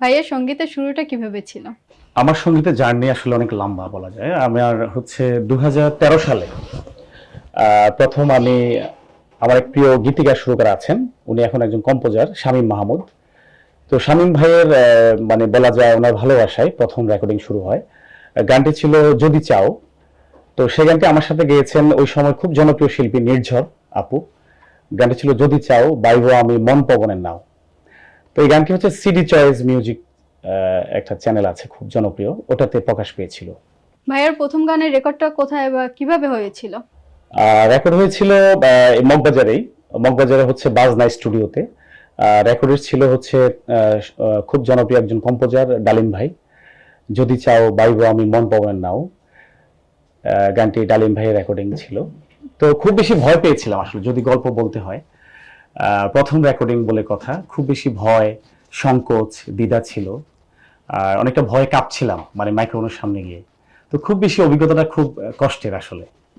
ভাইয়ের সঙ্গীতের শুরুটা কিভাবে ছিল? আমার সঙ্গীতের জার্নি আসলে অনেক লম্বা বলা যায়। আমার হচ্ছে 2013 সালে প্রথম আমি আমার এক প্রিয় গীতিকার সুরকার আছেন, উনি এখন একজন কম্পোজার, শামীম মাহমুদ। তো শামীম ভাইয়ের মানে বলা যায় ওনার ভালোবাসায় প্রথম রেকর্ডিং শুরু হয়। গানটি ছিল যদি চাও। তো সেই গানটি আমার সাথে গেয়েছেন ওই সময় খুব জনপ্রিয় শিল্পী নির্ঝর আপু। গানটি ছিল যদি চাও বাইবো আমি মন পবনের নাও। তো এই গানটি হচ্ছে সিডি চয়েস মিউজিক, একটা চ্যানেল আছে খুব জনপ্রিয়, ওটাতে প্রকাশ পেয়েছিল। ভাইয়ের প্রথম গানের রেকর্ডটা কোথায় বা কিভাবে হয়েছিল? রেকর্ড হয়েছিল এই মগবাজারেই। মগবাজারে হচ্ছে বাজনা স্টুডিওতে। রেকর্ডের ছিল হচ্ছে খুব জনপ্রিয় একজন কম্পোজার ডালিম ভাই। যদি চাও বাইবো আমি মন পবনের নাও, গানটি ডালিম ভাইয়ের রেকর্ডিং ছিল। তো খুব বেশি ভয় পেয়েছিলাম আসলে, যদি গল্প বলতে হয়। প্রথম রেকর্ডিং বলে কথা, খুব বেশি ভয়, সংকোচ, দ্বিধা ছিল। আর অনেকটা ভয়ে কাঁপছিলাম মানে মাইক্রোফোনের সামনে গিয়ে। তো খুব বেশি অভিজ্ঞতাটা খুব কষ্টের আসলে।